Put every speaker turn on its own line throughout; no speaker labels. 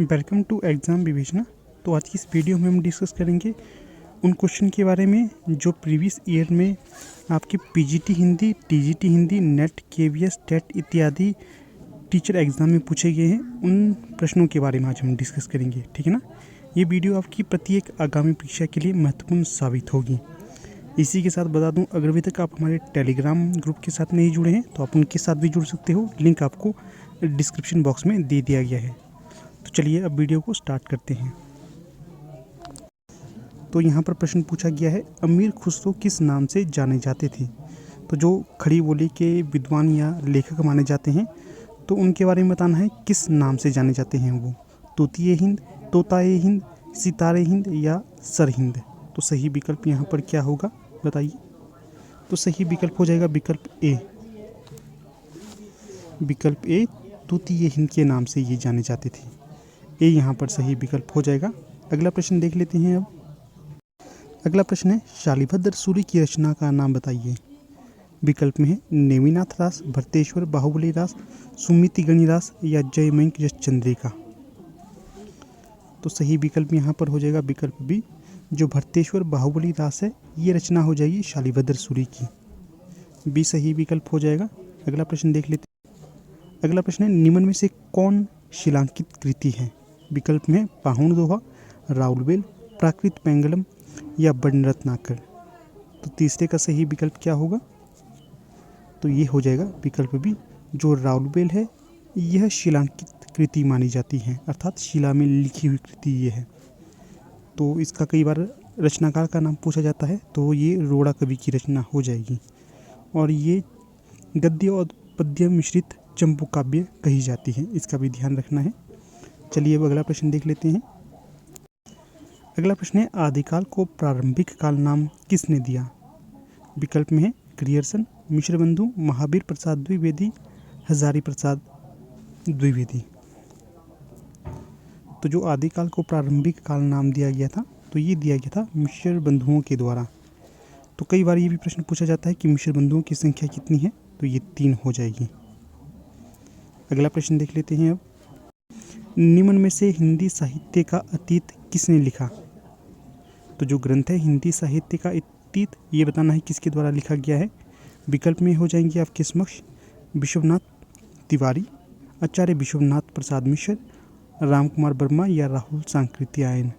Welcome to exam विवेचना। तो आज की इस वीडियो में हम डिस्कस करेंगे उन क्वेश्चन के बारे में जो प्रीवियस ईयर में आपके PGT Hindi, TGT Hindi, NET, KVS, TET इत्यादि टीचर एग्ज़ाम में पूछे गए हैं। उन प्रश्नों के बारे में आज हम डिस्कस करेंगे, ठीक है ना। ये वीडियो आपकी प्रत्येक आगामी परीक्षा के लिए महत्वपूर्ण साबित होगी। इसी के साथ बता दूं, अगर अभी तक आप हमारे टेलीग्राम ग्रुप के साथ नहीं जुड़े हैं तो आप उनके साथ भी जुड़ सकते हो। लिंक आपको डिस्क्रिप्शन बॉक्स में दे दिया गया है। तो चलिए अब वीडियो को स्टार्ट करते हैं। तो यहाँ पर प्रश्न पूछा गया है, अमीर खुसरो किस नाम से जाने जाते थे। तो जो खड़ी बोली के विद्वान या लेखक माने जाते हैं तो उनके बारे में बताना है किस नाम से जाने जाते हैं वो। तूतिए हिंद, तोताए हिंद, सितारे हिंद या सर हिंद। तो सही विकल्प यहाँ पर क्या होगा बताइए। तो सही विकल्प हो जाएगा विकल्प ए। विकल्प ए, तूतिए हिंद के नाम से ये जाने जाते थे। ए यहाँ पर सही विकल्प हो जाएगा। अगला प्रश्न देख लेते हैं अब। अगला प्रश्न है, शालिभद्र सूरी की रचना का नाम बताइए। विकल्प में है नेमिनाथ रास, भरतेश्वर बाहुबली रास, सुमितिगणि रास या जयमंक चंद्रिका। तो सही विकल्प यहाँ पर हो जाएगा विकल्प बी। जो भरतेश्वर बाहुबली रास है ये रचना हो जाएगी शालिभद्र सूरी की। बी सही विकल्प हो जाएगा। अगला प्रश्न देख लेते हैं। अगला प्रश्न है, निम्न में से कौन शिलांकित कृति है। विकल्प में पाहुन दोहा, राउलवेल, प्राकृत पेंगलम या बर्णरत्नाकर। तो तीसरे का सही विकल्प क्या होगा। तो ये हो जाएगा विकल्प बी। जो राउलवेल है यह शिलांकित कृति मानी जाती है, अर्थात शिला में लिखी हुई कृति ये है। तो इसका कई बार रचनाकार का नाम पूछा जाता है तो ये रोड़ा कवि की रचना हो जाएगी और ये गद्य और पद्य मिश्रित चंपू काव्य कही जाती है। इसका भी ध्यान रखना है। चलिए अब अगला प्रश्न देख लेते हैं। अगला प्रश्न है, आदिकाल को प्रारंभिक काल नाम किसने दिया। विकल्प में है ग्रियर्सन, मिश्रबंधु, महावीर प्रसाद द्विवेदी, हजारी प्रसाद द्विवेदी। तो जो आदिकाल को प्रारंभिक काल नाम दिया गया था तो ये दिया गया था मिश्र बंधुओं के द्वारा। तो कई बार ये भी प्रश्न पूछा जाता है कि मिश्र बंधुओं की संख्या कितनी है। तो ये 3 हो जाएगी। अगला प्रश्न देख लेते हैं अब। निम्न में से हिंदी साहित्य का अतीत किसने लिखा। तो जो ग्रंथ है हिंदी साहित्य का अतीत ये बताना है किसके द्वारा लिखा गया है। विकल्प में हो जाएंगे आपके समक्ष विश्वनाथ तिवारी, आचार्य विश्वनाथ प्रसाद मिश्र, राम कुमार वर्मा या राहुल सांकृत्यायन।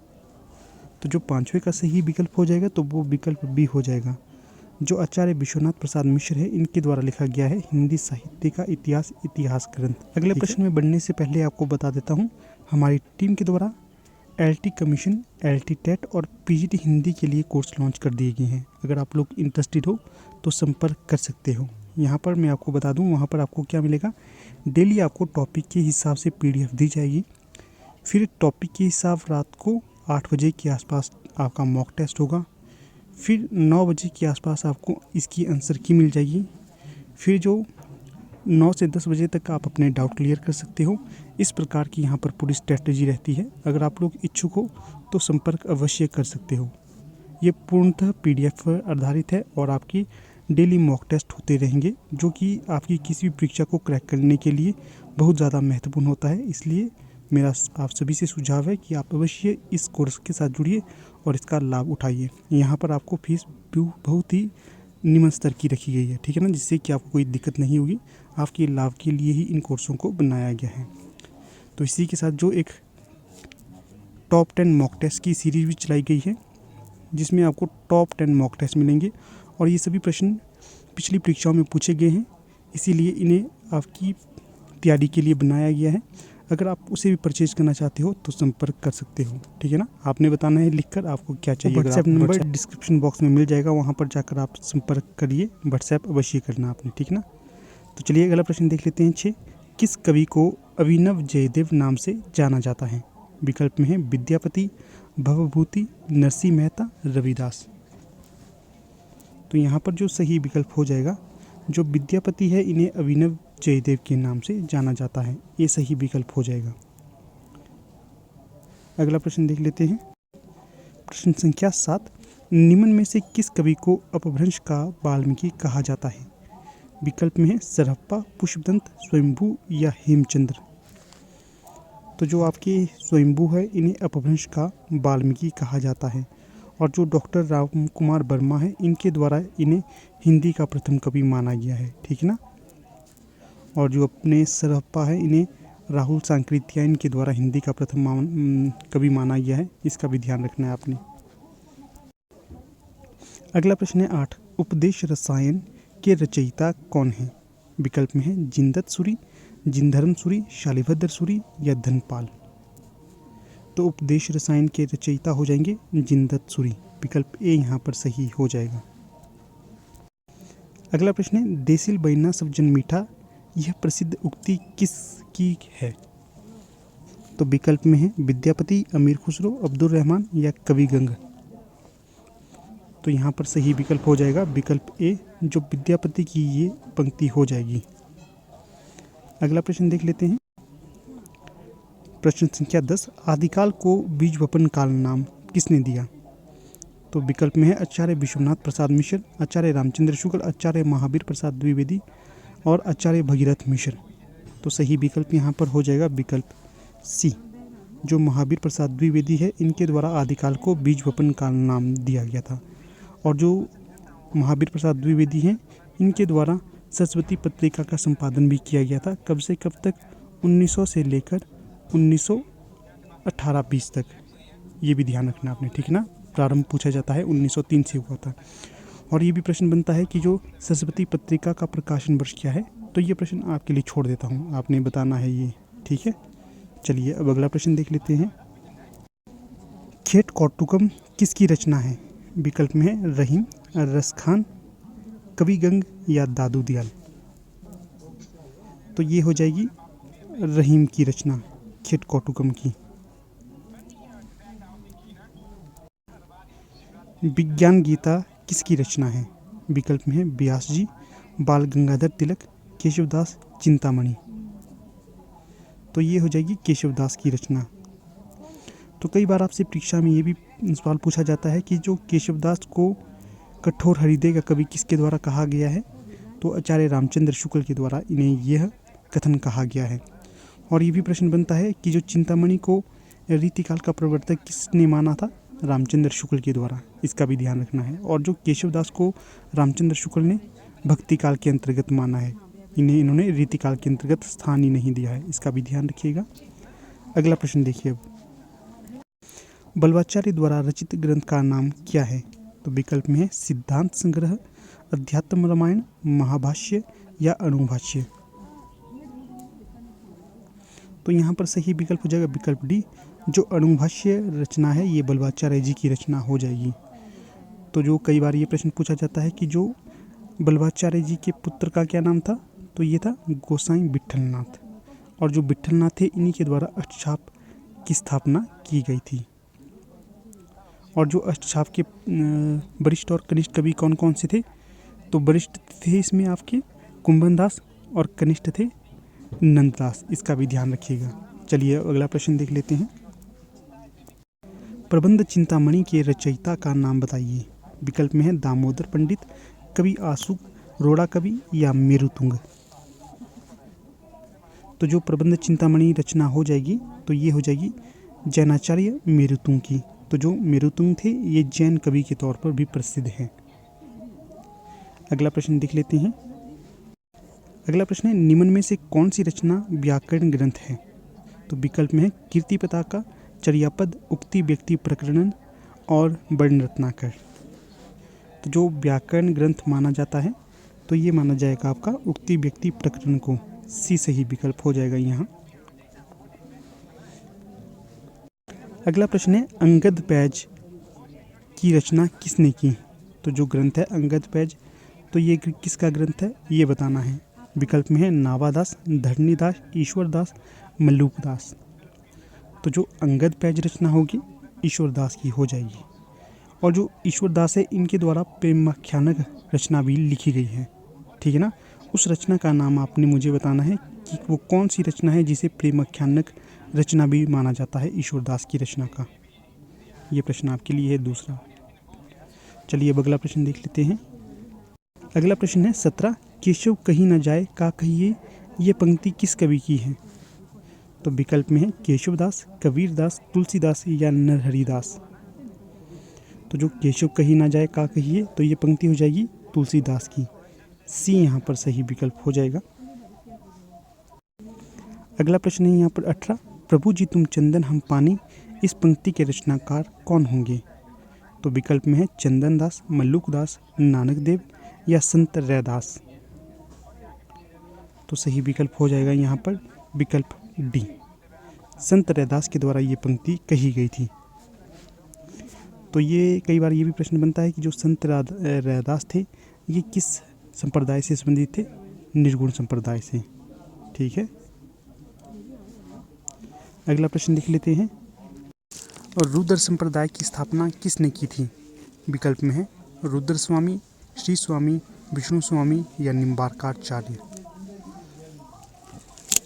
तो जो पांचवे का सही विकल्प हो जाएगा तो वो विकल्प बी हो जाएगा। जो आचार्य विश्वनाथ प्रसाद मिश्र है इनके द्वारा लिखा गया है हिंदी साहित्य का इतिहास ग्रंथ। अगले प्रश्न में बढ़ने से पहले आपको बता देता हूँ, हमारी टीम के द्वारा एलटी कमीशन, एलटी टेट और पीजीटी हिंदी के लिए कोर्स लॉन्च कर दिए गए हैं। अगर आप लोग इंटरेस्टेड हो तो संपर्क कर सकते हो। यहाँ पर मैं आपको बता दूँ, वहाँ पर आपको क्या मिलेगा, डेली आपको टॉपिक के हिसाब से पीडीएफ दी जाएगी। फिर टॉपिक के हिसाब रात को 8 बजे के आसपास आपका मॉक टेस्ट होगा। फिर 9 बजे के आसपास आपको इसकी आंसर की मिल जाएगी। फिर जो 9 से 10 बजे तक आप अपने डाउट क्लियर कर सकते हो। इस प्रकार की यहाँ पर पूरी स्ट्रेटजी रहती है। अगर आप लोग इच्छुक हो तो संपर्क अवश्य कर सकते हो। ये पूर्णतः पीडीएफ पर आधारित है और आपकी डेली मॉक टेस्ट होते रहेंगे जो कि आपकी किसी भी परीक्षा को क्रैक करने के लिए बहुत ज़्यादा महत्वपूर्ण होता है। इसलिए मेरा आप सभी से सुझाव है कि आप अवश्य इस कोर्स के साथ जुड़िए और इसका लाभ उठाइए। यहाँ पर आपको फीस बहुत ही निम्न स्तर की रखी गई है, ठीक है ना, जिससे कि आपको कोई दिक्कत नहीं होगी। आपके लाभ के लिए ही इन कोर्सों को बनाया गया है। तो इसी के साथ जो एक टॉप 10 मॉक टेस्ट की सीरीज भी चलाई गई है जिसमें आपको टॉप 10 मॉक टेस्ट मिलेंगे और ये सभी प्रश्न पिछली परीक्षाओं में पूछे गए हैं, इसीलिए इन्हें आपकी तैयारी के लिए बनाया गया है। अगर आप उसे भी परचेज करना चाहते हो तो संपर्क कर सकते हो, ठीक है ना। आपने बताना है लिखकर आपको क्या चाहिए। व्हाट्सएप नंबर डिस्क्रिप्शन बॉक्स में मिल जाएगा, वहाँ पर जाकर आप संपर्क करिए। व्हाट्सएप अवश्य करना आपने, ठीक है ना। तो चलिए अगला प्रश्न देख लेते हैं। 6, किस कवि को अभिनव जयदेव नाम से जाना जाता है। विकल्प में है विद्यापति, भवभूति, नरसिंह मेहता, रविदास। तो यहाँ पर जो सही विकल्प हो जाएगा, जो विद्यापति है इन्हें अभिनव जयदेव के नाम से जाना जाता है। ये सही विकल्प हो जाएगा। अगला प्रश्न देख लेते हैं। प्रश्न संख्या 7, निम्न में से किस कवि को अपभ्रंश का वाल्मीकि कहा जाता है। विकल्प में है सरहप्पा, पुष्पदंत, स्वयंभू या हेमचंद्र। तो जो आपके स्वयंभू है इन्हें अपभ्रंश का वाल्मीकि कहा जाता है। और जो डॉक्टर राम कुमार वर्मा है इनके द्वारा इन्हें हिंदी का प्रथम कवि माना गया है, ठीक है ना। और जो अपने सरहप्पा है इन्हें राहुल सांकृत्यायन के द्वारा हिंदी का प्रथम कवि माना गया है, इसका भी ध्यान रखना है आपने। अगला प्रश्न है 8, उपदेश रसायन के रचयिता कौन है? विकल्प में है जिनदत्त सूरी, जिनधर्म सूरी, शालिभद्र सूरी या धनपाल। तो उपदेश रसायन के रचयिता हो जाएंगे जिनदत्त सूरी, विकल्प ए यहाँ पर सही हो जाएगा। अगला प्रश्न है देसिल बैना सब जन मीठा, यह प्रसिद्ध उक्ति किसकी है? तो विकल्प में है विद्यापति, अमीर खुसरो, अब्दुल रहमान या कवि गंग। तो यहाँ पर सही विकल्प हो जाएगा विकल्प ए, जो विद्यापति की ये पंक्ति हो जाएगी। अगला प्रश्न देख लेते हैं। प्रश्न संख्या 10, आदिकाल को बीजवपन काल नाम किसने दिया? तो विकल्प में है आचार्य विश्वनाथ प्रसाद मिश्र, आचार्य रामचंद्र शुक्ल, आचार्य महावीर प्रसाद द्विवेदी और आचार्य भगीरथ मिश्र। तो सही विकल्प यहाँ पर हो जाएगा विकल्प सी, जो महावीर प्रसाद द्विवेदी है इनके द्वारा आदिकाल को बीजवपन काल नाम दिया गया था। और जो महावीर प्रसाद द्विवेदी हैं इनके द्वारा सरस्वती पत्रिका का संपादन भी किया गया था। कब से कब तक? 1900 से लेकर 1918-20 तक, ये भी ध्यान रखना आपने, ठीक है ना। प्रारंभ पूछा जाता है 1903 से हुआ था। और ये भी प्रश्न बनता है कि जो सरस्वती पत्रिका का प्रकाशन वर्ष क्या है? तो ये प्रश्न आपके लिए छोड़ देता हूँ, आपने बताना है ये, ठीक है। चलिए अब अगला प्रश्न देख लेते हैं। खेट कौटुकम किसकी रचना है? विकल्प में है रहीम, रसखान, कवि गंग या दादू दयाल। तो ये हो जाएगी रहीम की रचना खेट कौटुकम की। विज्ञान गीता किसकी रचना है? विकल्प में है व्यास जी, बाल गंगाधर तिलक, केशवदास, चिंतामणि। तो ये हो जाएगी केशवदास की रचना। तो कई बार आपसे परीक्षा में ये भी सवाल पूछा जाता है कि जो केशवदास को कठोर हृदय का कवि किसके द्वारा कहा गया है? तो आचार्य रामचंद्र शुक्ल के द्वारा इन्हें यह कथन कहा गया है। और ये भी प्रश्न बनता है कि जो चिंतामणि को रीतिकाल का प्रवर्तक किसने माना था? रामचंद्र शुक्ल के द्वारा, इसका भी ध्यान रखना है। और जो केशवदास को रामचंद्र शुक्ल ने भक्ति काल के अंतर्गत माना है, इन्होंने रीतिकाल के अंतर्गत स्थान ही नहीं दिया है, इसका भी ध्यान रखिएगा। अगला प्रश्न देखिए अब, बल्वाचार्य द्वारा रचित ग्रंथ का नाम क्या है? तो विकल्प में है सिद्धांत संग्रह, अध्यात्म रामायण, महाभाष्य या अणुभाष्य। तो यहाँ पर सही विकल्प हो जाएगा विकल्प डी, जो अणुभाष्य रचना है ये बल्वाचार्य जी की रचना हो जाएगी। तो जो कई बार ये प्रश्न पूछा जाता है कि जो बल्वाचार्य जी के पुत्र का क्या नाम था? तो ये था गोसाई विट्ठलनाथ। और जो विट्ठलनाथ थे इन्हीं के द्वारा अष्टछाप की स्थापना की गई थी। और जो अष्टछाप के वरिष्ठ और कनिष्ठ कवि कौन कौन से थे? तो वरिष्ठ थे इसमें आपके कुंभनदास और कनिष्ठ थे नंददास, इसका भी ध्यान रखिएगा। चलिए अगला प्रश्न देख लेते हैं। प्रबंध चिंतामणि के रचयिता का नाम बताइए। विकल्प में है दामोदर पंडित, कवि आशु, रोड़ा कवि या मेरुतुंग। तो जो प्रबंध चिंतामणि रचना हो जाएगी तो ये हो जाएगी जैनाचार्य मेरुतुंग की। तो जो मेरुतुंग थे ये जैन कवि के तौर पर भी प्रसिद्ध हैं। अगला प्रश्न देख लेते हैं। अगला प्रश्न है निम्न में से कौन सी रचना व्याकरण ग्रंथ है? तो विकल्प में है कीर्ति पताका, चर्यापद, उक्ति व्यक्ति प्रकरण और वर्ण रत्नाकर। तो जो व्याकरण ग्रंथ माना जाता है तो ये माना जाएगा आपका उक्ति व्यक्ति प्रकरण को, सी सही विकल्प हो जाएगा यहाँ। अगला प्रश्न है अंगद पैज की रचना किसने की? तो जो ग्रंथ है अंगद पैज, तो ये किसका ग्रंथ है ये बताना है। विकल्प में है नावादास, धरणीदास, ईश्वरदास, मल्लूकदास। तो जो अंगद पैज रचना होगी ईश्वरदास की हो जाएगी। और जो ईश्वरदास है इनके द्वारा प्रेमाख्यानक रचना भी लिखी गई है, ठीक है ना। उस रचना का नाम आपने मुझे बताना है कि वो कौन सी रचना है जिसे प्रेमाख्यानक रचना भी माना जाता है ईश्वरदास की रचना का। ये प्रश्न आपके लिए है दूसरा। चलिए अब अगला प्रश्न देख लेते हैं। अगला प्रश्न है 17, केशव कहीं न जाए का कहिए, ये पंक्ति किस कवि की है? तो विकल्प में है केशवदास, कबीरदास, तुलसीदास या नरहरिदास। तो जो केशव कही ना जाए का कहिए, तो ये पंक्ति हो जाएगी तुलसीदास की। सी यहाँ पर सही विकल्प हो जाएगा। अगला प्रश्न है यहाँ पर 18, प्रभु जी तुम चंदन हम पानी, इस पंक्ति के रचनाकार कौन होंगे? तो विकल्प में है चंदन दास, मल्लुक दास, नानक देव या संत रैदास। तो सही विकल्प हो जाएगा यहाँ पर विकल्प डी, संत रैदास के द्वारा ये पंक्ति कही गई थी। तो ये कई बार ये भी प्रश्न बनता है कि जो संत रैदास थे ये किस संप्रदाय से संबंधित थे? निर्गुण संप्रदाय से। ठीक है, अगला प्रश्न देख लेते हैं। और रुद्र संप्रदाय की स्थापना किसने की थी? विकल्प में है रुद्र स्वामी, श्री स्वामी, विष्णु स्वामी या निम्बार्काचार्य।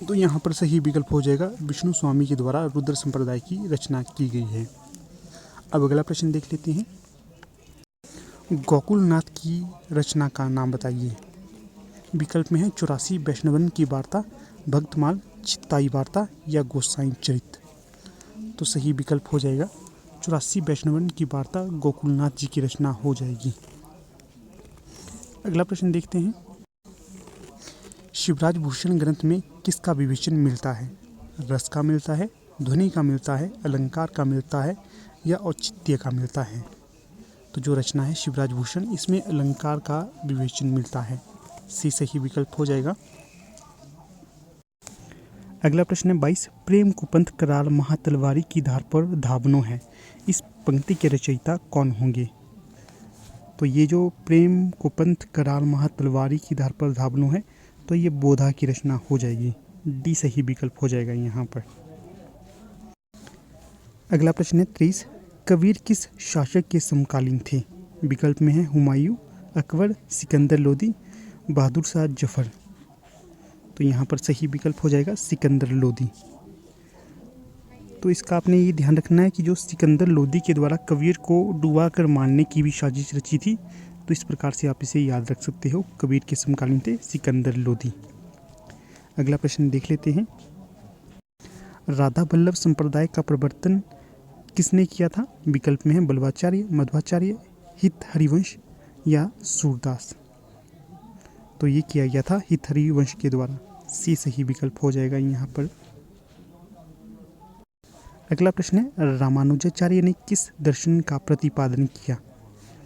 तो यहाँ पर सही विकल्प हो जाएगा विष्णु स्वामी के द्वारा रुद्र संप्रदाय की रचना की गई है। अब अगला प्रश्न देख लेते हैं। गोकुलनाथ की रचना का नाम बताइए। विकल्प में है 84 वैष्णवन की वार्ता, भक्तमाल, चित्ताई वार्ता या गोसाई चरित। तो सही विकल्प हो जाएगा 84 वैष्णवन की वार्ता गोकुलनाथ जी की रचना हो जाएगी। अगला प्रश्न देखते हैं। शिवराज भूषण ग्रंथ में किसका विवेचन मिलता है? रस का मिलता है, ध्वनि का मिलता है, अलंकार का मिलता है या औचित्य का मिलता है? तो जो रचना है शिवराज भूषण, इसमें अलंकार का विवेचन मिलता है। सी सही विकल्प हो जाएगा। अगला प्रश्न है 22, प्रेम कुपंथ कराल महातलवारी की धार पर धावनो है, इस पंक्ति के रचयिता कौन होंगे? तो ये जो प्रेम कुपंथ कराल महातलवारी की धार पर धावनो है, तो ये बोधा की रचना हो जाएगी। डी सही विकल्प हो जाएगा यहाँ पर। अगला प्रश्न है 23, कबीर किस शासक के समकालीन थे? विकल्प में है हुमायूं, अकबर, सिकंदर लोदी, बहादुर शाह जफर। तो यहाँ पर सही विकल्प हो जाएगा सिकंदर लोदी। तो इसका आपने ये ध्यान रखना है कि जो सिकंदर लोदी के द्वारा कबीर को डुबा कर मारने की भी साजिश रची थी, तो इस प्रकार से आप इसे याद रख सकते हो। कबीर के समकालीन थे सिकंदर लोदी। अगला प्रश्न देख लेते हैं। राधा वल्लभ संप्रदाय का प्रवर्तन किसने किया था? विकल्प में है बल्वाचार्य, मध्वाचार्य, हित हरिवंश या सूरदास। तो ये किया गया था हित हरिवंश के द्वारा। सी सही विकल्प हो जाएगा यहाँ पर। अगला प्रश्न है रामानुजाचार्य ने किस दर्शन का प्रतिपादन किया?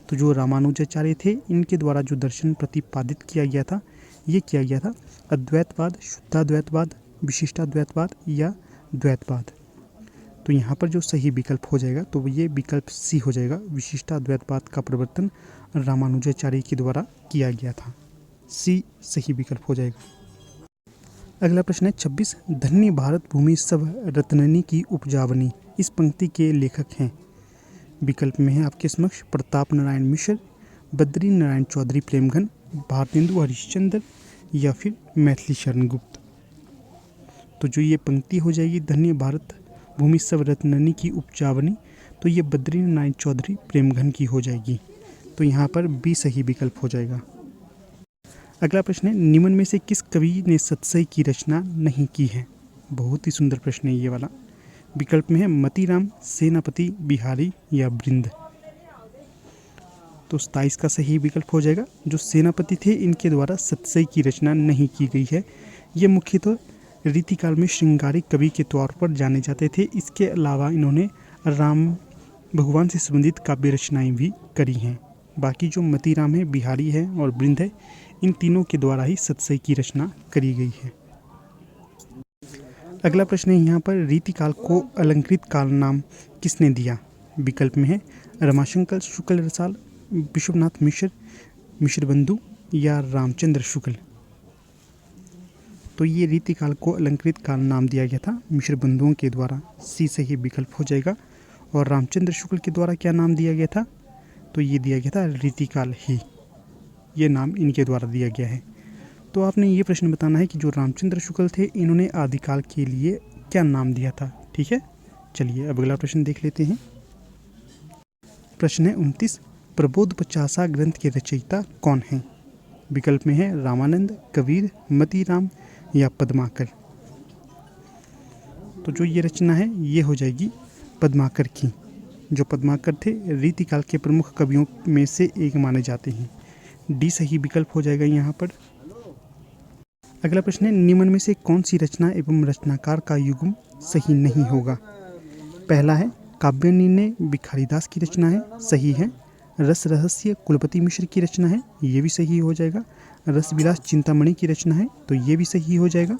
तो जो रामानुजाचार्य थे इनके द्वारा जो दर्शन प्रतिपादित किया गया था, ये किया गया था अद्वैतवाद, शुद्धाद्वैतवाद, विशिष्टाद्वैतवाद या द्वैतवाद। तो यहाँ पर जो सही विकल्प हो जाएगा, तो ये विकल्प सी हो जाएगा, विशिष्टाद्वैतवाद का प्रवर्तन रामानुजाचार्य के द्वारा किया गया था। सी सही विकल्प हो जाएगा। अगला प्रश्न है 26, धन्य भारत भूमि सब रत्ननी की उपजावनी, इस पंक्ति के लेखक हैं? विकल्प में है आपके समक्ष प्रताप नारायण मिश्र, बद्री नारायण चौधरी प्रेमघन, भारतेंदु हरिश्चंद्र या फिर मैथिली शरण गुप्त। तो जो ये पंक्ति हो जाएगी धन्य भारत भूमि सब रत्ननी की उपजावनी, तो ये बद्री नारायण चौधरी प्रेमघन की हो जाएगी। तो यहाँ पर बी सही विकल्प हो जाएगा। अगला प्रश्न है निम्न में से किस कवि ने सतसई की रचना नहीं की है? बहुत ही सुंदर प्रश्न है ये वाला। विकल्प में है मतीराम, सेनापति, बिहारी या बृंद। तो 27 का सही विकल्प हो जाएगा। जो सेनापति थे इनके द्वारा सतसई की रचना नहीं की गई है। ये मुख्यतः रीतिकाल में श्रृंगारिक कवि के तौर पर जाने जाते थे। इसके अलावा इन्होंने राम भगवान से संबंधित काव्य रचनाएं भी करी हैं। बाकी जो मतीराम है, बिहारी है और बृंद है, इन तीनों के द्वारा ही सतसई की रचना करी गई है। अगला प्रश्न है यहाँ पर रीतिकाल को अलंकृत काल नाम किसने दिया? विकल्प में है रमाशंकर शुक्ल रसाल, विश्वनाथ मिश्र, मिश्रबंधु या रामचंद्र शुक्ल। तो ये रीतिकाल को अलंकृत काल नाम दिया गया था मिश्रबंधुओं के द्वारा। सी सही विकल्प हो जाएगा। और रामचंद्र शुक्ल के द्वारा क्या नाम दिया गया था? तो ये दिया गया था रीतिकाल ही, ये नाम इनके द्वारा दिया गया है। तो आपने ये प्रश्न बताना है कि जो रामचंद्र शुक्ल थे इन्होंने आदिकाल के लिए क्या नाम दिया था। ठीक है, चलिए अब अगला प्रश्न देख लेते हैं। प्रश्न है 29, प्रबोध 50 ग्रंथ के रचयिता कौन हैं? विकल्प में है रामानंद, कबीर, मतीराम या पद्माकर। तो जो ये रचना है ये हो जाएगी पद्माकर की। जो पद्माकर थे रीतिकाल के प्रमुख कवियों में से एक माने जाते हैं। डी सही विकल्प हो जाएगा यहाँ पर। अगला प्रश्न है, निम्न में से कौन सी रचना एवं रचनाकार का युग्म सही नहीं होगा? पहला है काव्यान्वय भिखारीदास की रचना है, सही है। रस रहस्य कुलपति मिश्र की रचना है, ये भी सही हो जाएगा। रसविलास चिंतामणि की रचना है, तो ये भी सही हो जाएगा।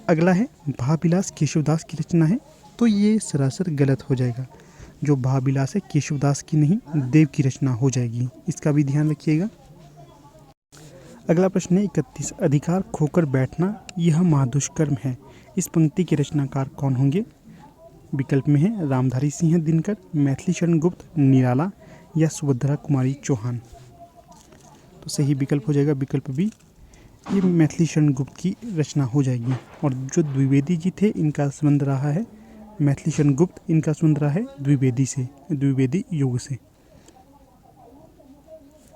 अगला है भावविलास केशवदास की रचना है, तो ये सरासर गलत हो जाएगा। जो भावविलास है केशवदास की नहीं देव की रचना हो जाएगी, इसका भी ध्यान रखिएगा। अगला प्रश्न है 31, अधिकार खोकर बैठना यह महादुष्कर्म है, इस पंक्ति के रचनाकार कौन होंगे? विकल्प में है रामधारी सिंह दिनकर, मैथिली शरण गुप्त, निराला या सुभद्रा कुमारी चौहान। तो सही विकल्प हो जाएगा विकल्प बी, ये मैथिली शरण गुप्त की रचना हो जाएगी। और जो द्विवेदी जी थे इनका संबंध रहा है मैथिली शरण गुप्त, इनका संबंध रहा है द्विवेदी से, द्विवेदी युग से,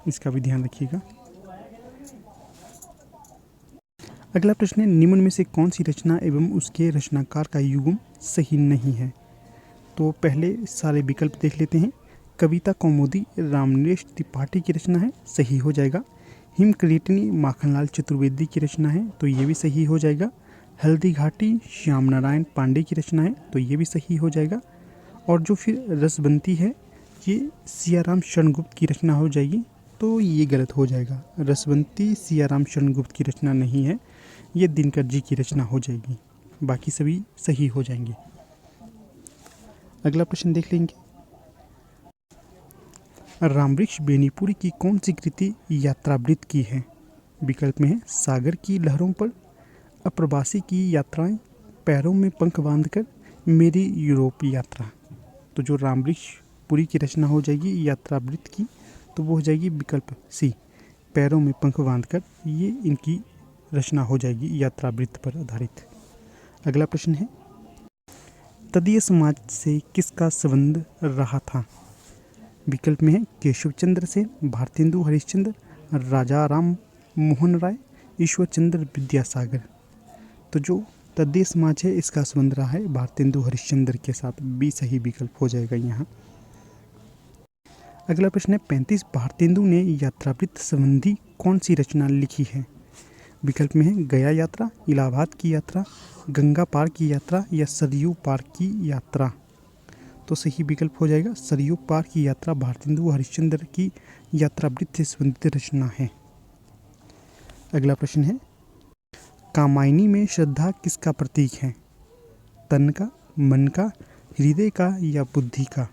इसका भी ध्यान रखिएगा। अगला प्रश्न है, निम्न में से कौन सी रचना एवं उसके रचनाकार का युग्म सही नहीं है? तो पहले सारे विकल्प देख लेते हैं। कविता कौमुदी रामनरेश त्रिपाठी की रचना है, सही हो जाएगा। हिमक्रीटनी माखनलाल चतुर्वेदी की रचना है, तो ये भी सही हो जाएगा। हल्दी घाटी श्याम नारायण पांडे की रचना है, तो ये भी सही हो जाएगा। और जो फिर रसबंती है ये सियाराम शरणगुप्त की रचना हो जाएगी, तो ये गलत हो जाएगा। रसबंती सियाराम शरणगुप्त की रचना नहीं है, ये दिनकर जी की रचना हो जाएगी। बाकी सभी सही हो जाएंगे। अगला प्रश्न देख लेंगे, रामवृक्ष बेनीपुरी की कौन सी कृति यात्रावृत्त की है? विकल्प में है सागर की लहरों पर, अप्रवासी की यात्राएं, पैरों में पंख बांधकर, मेरी यूरोप यात्रा। तो जो रामवृक्ष पुरी की रचना हो जाएगी यात्रावृत्त की, तो वो हो जाएगी विकल्प सी, पैरों में पंख बांधकर, ये इनकी रचना हो जाएगी यात्रावृत्त पर आधारित। अगला प्रश्न है, तदीय समाज से किसका संबंध रहा था? विकल्प में है केशव चंद्र से, भारतेंदु हरिश्चंद्र, राजा राम मोहन राय, ईश्वर चंद्र विद्यासागर। तो जो तदीय समाज है इसका संबंध रहा है भारतेंदु हरिश्चंद्र के साथ, बी सही विकल्प हो जाएगा यहाँ। अगला प्रश्न है 35, भारतेंदु ने यात्रावृत्त संबंधी कौन सी रचना लिखी है? विकल्प में है गया यात्रा, इलाहाबाद की यात्रा, गंगा पार की यात्रा या सरयू पार की यात्रा। तो सही विकल्प हो जाएगा सरयू पार की यात्रा, भारतेंदु हरिश्चंद्र की यात्रावृत्त से संबंधित रचना है। अगला प्रश्न है, कामायनी में श्रद्धा किसका प्रतीक है? तन का, मन का, हृदय का या बुद्धि का?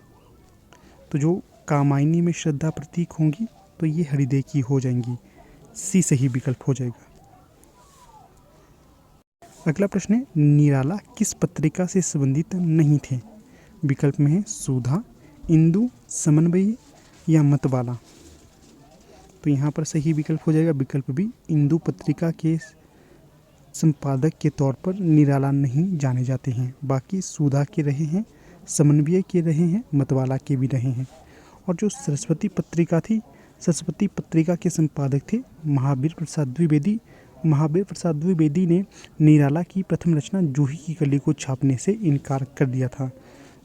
तो जो कामायनी में श्रद्धा प्रतीक होंगी तो ये हृदय की हो जाएंगी, सी सही विकल्प हो जाएगा। अगला प्रश्न है, निराला किस पत्रिका से संबंधित नहीं थे? विकल्प में है सुधा, इंदु, समन्वय या मतवाला। तो यहाँ पर सही विकल्प हो जाएगा विकल्प बी, इंदु पत्रिका के संपादक के तौर पर निराला नहीं जाने जाते हैं। बाकी सुधा के रहे हैं, समन्वय के रहे हैं, मतवाला के भी रहे हैं। और जो सरस्वती पत्रिका थी, सरस्वती पत्रिका के संपादक थे महावीर प्रसाद द्विवेदी। महावीर प्रसाद द्विवेदी ने निराला की प्रथम रचना जूही की कली को छापने से इनकार कर दिया था।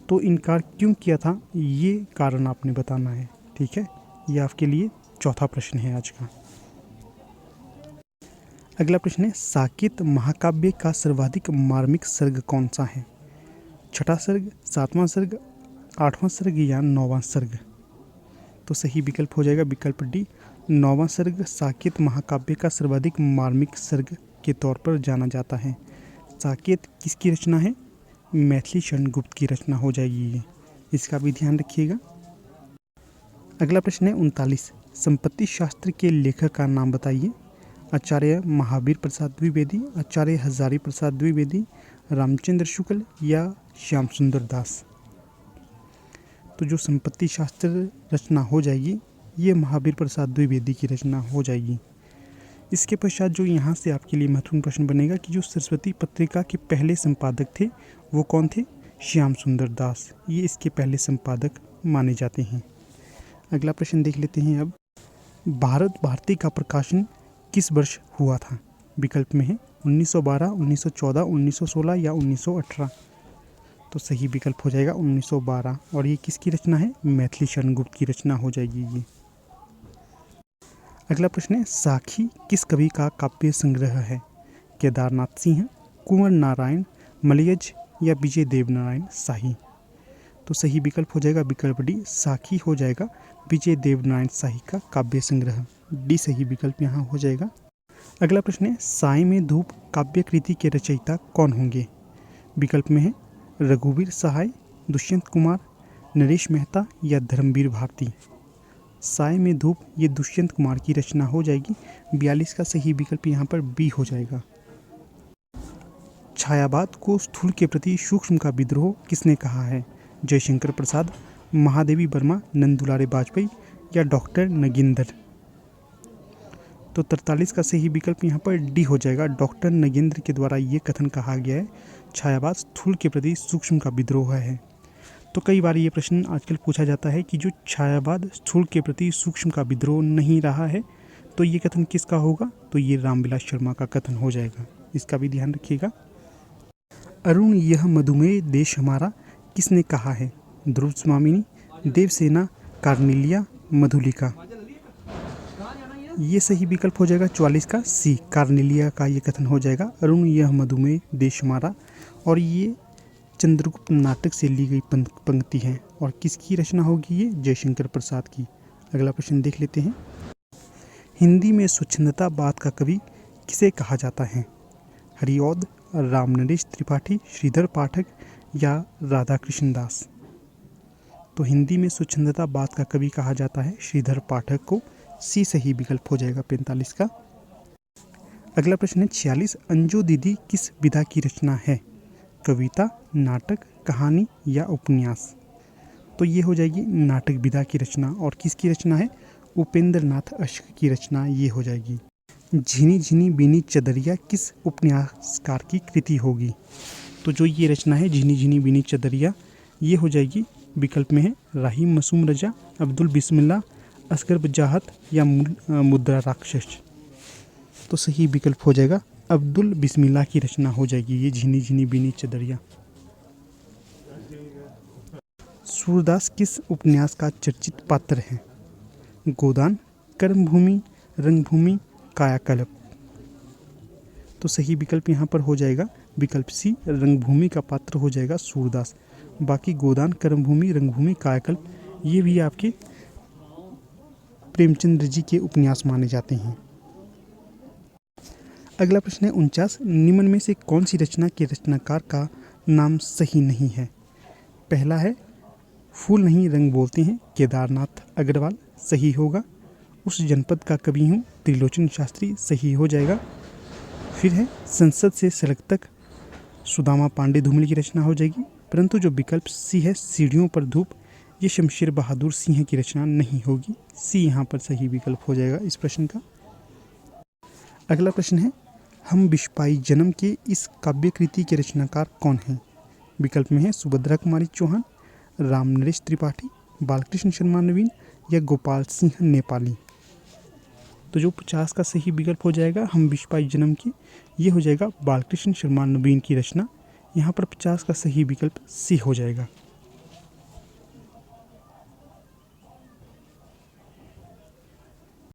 तो इनकार क्यों किया था ये कारण आपने बताना है, ठीक है। ये आपके लिए चौथा प्रश्न है आज का। अगला प्रश्न है, साकेत महाकाव्य का सर्वाधिक मार्मिक सर्ग कौन सा है? छठा सर्ग, सातवां सर्ग, आठवां सर्ग या नौवां सर्ग? तो सही विकल्प हो जाएगा विकल्प डी, नौवां सर्ग साकेत महाकाव्य का सर्वाधिक मार्मिक सर्ग के तौर पर जाना जाता है। साकेत किसकी रचना है? मैथिली शरण गुप्त की रचना हो जाएगी ये, इसका भी ध्यान रखिएगा। अगला प्रश्न है 39, संपत्ति शास्त्र के लेखक का नाम बताइए। आचार्य महावीर प्रसाद द्विवेदी, आचार्य हजारी प्रसाद द्विवेदी, रामचंद्र शुक्ल या श्याम सुंदर दास। तो जो संपत्ति शास्त्र रचना हो जाएगी ये महावीर प्रसाद द्विवेदी की रचना हो जाएगी। इसके पश्चात जो यहाँ से आपके लिए महत्वपूर्ण प्रश्न बनेगा कि जो सरस्वती पत्रिका के पहले संपादक थे वो कौन थे? श्याम सुंदर दास, ये इसके पहले संपादक माने जाते हैं। अगला प्रश्न देख लेते हैं अब, भारत भारती का प्रकाशन किस वर्ष हुआ था? विकल्प में है 1912, 1914, 1916 या 1918। तो सही विकल्प हो जाएगा 1912। और ये किसकी रचना है? मैथिली शरण गुप्त की रचना हो जाएगी ये। अगला प्रश्न है, साखी किस कवि का काव्य संग्रह है? केदारनाथ सिंह, कुंवर नारायण, मलयज या विजय देवनारायण शाही? तो सही विकल्प हो जाएगा विकल्प डी, साखी हो जाएगा विजय देवनारायण शाही का काव्य संग्रह। डी सही विकल्प यहाँ हो जाएगा। अगला प्रश्न है, साय में धूप काव्य कृति के रचयिता कौन होंगे? विकल्प में है रघुवीर सहाय, दुष्यंत कुमार, नरेश मेहता या धर्मवीर भारती। साय में धूप ये दुष्यंत कुमार की रचना हो जाएगी। 42 का सही विकल्प यहाँ पर बी हो जाएगा। छायावाद को स्थूल के प्रति सूक्ष्म का विद्रोह किसने कहा है? जयशंकर प्रसाद, महादेवी वर्मा, नंदुलारे वाजपेयी या डॉक्टर नगेंद्र? तो 43 का सही विकल्प यहाँ पर डी हो जाएगा। डॉक्टर नगेंद्र के द्वारा ये कथन कहा गया है, छायावाद स्थूल के प्रति सूक्ष्म का विद्रोह है। तो कई बार ये प्रश्न आजकल पूछा जाता है कि जो छायावाद स्थूल के प्रति सूक्ष्म का विद्रोह नहीं रहा है, तो ये कथन किसका होगा? तो ये रामविलास शर्मा का कथन हो जाएगा। इसका भी ध्यान रखिएगा। अरुण यह मधुमेह देश हमारा किसने कहा है? ध्रुव स्वामिनी, देवसेना, कार्नेलिया, मधुलिका? ये सही विकल्प हो जाएगा 44 का सी, कार्नेलिया का ये कथन हो जाएगा। अरुण यह मधुमेह देश हमारा, और ये चंद्रगुप्त नाटक से ली गई पंक्ति है। और किसकी रचना होगी ये? जयशंकर प्रसाद की। अगला प्रश्न देख लेते हैं। हिंदी में स्वच्छंदतावाद का कवि किसे कहा जाता है? हरिऔध, रामनरेश त्रिपाठी, श्रीधर पाठक या राधा कृष्ण दास? तो हिंदी में स्वच्छंदतावाद का कवि कहा जाता है श्रीधर पाठक को। सी सही विकल्प हो जाएगा 45 का। अगला प्रश्न है 46, अंजू दीदी किस विधा की रचना है? कविता, नाटक, कहानी या उपन्यास? तो ये हो जाएगी नाटक विधा की रचना। और किसकी रचना है? उपेंद्र नाथ अश्क की रचना ये हो जाएगी। झिनी झिनी बीनी चदरिया किस उपन्यासकार की कृति होगी? तो जो ये रचना है झिनी झिनी बीनी चदरिया, ये हो जाएगी विकल्प में है राहीम मसूम रजा, अब्दुल बिस्मिल्लाह, असगर बजाहत या मुद्रा राक्षस? तो सही विकल्प हो जाएगा अब्दुल बिस्मिल्लाह की रचना हो जाएगी ये झिनी झिनी बीनी चदरिया। सूरदास किस उपन्यास का चर्चित पात्र है? गोदान, कर्मभूमि, रंगभूमि, कायाकल्प? तो सही विकल्प यहाँ पर हो जाएगा विकल्प सी, रंगभूमि का पात्र हो जाएगा सूरदास। बाकी गोदान, कर्मभूमि, रंगभूमि, कायाकल्प ये भी आपके प्रेमचंद्र जी के उपन्यास माने जाते हैं। अगला प्रश्न है 49, निम्न में से कौन सी रचना के रचनाकार का नाम सही नहीं है? पहला है फूल नहीं रंग बोलते हैं, केदारनाथ अग्रवाल, सही होगा। उस जनपद का कवि हूँ, त्रिलोचन शास्त्री, सही हो जाएगा। फिर है संसद से सड़क तक, सुदामा पांडे धूमिल की रचना हो जाएगी। परंतु जो विकल्प सी है सीढ़ियों पर धूप, ये शमशेर बहादुर सिंह की रचना नहीं होगी। सी यहाँ पर सही विकल्प हो जाएगा इस प्रश्न का। अगला प्रश्न है, हम बिस्पाई जन्म के इस काव्य कृति के रचनाकार कौन हैं? विकल्प में है सुभद्रा कुमारी चौहान, रामनरेश त्रिपाठी, बालकृष्ण शर्मा नवीन या गोपाल सिंह नेपाली? तो जो 50 का सही विकल्प हो जाएगा हम बिस्पाई जन्म की, ये हो जाएगा बालकृष्ण शर्मा नवीन की रचना। यहाँ पर 50 का सही विकल्प सी हो जाएगा।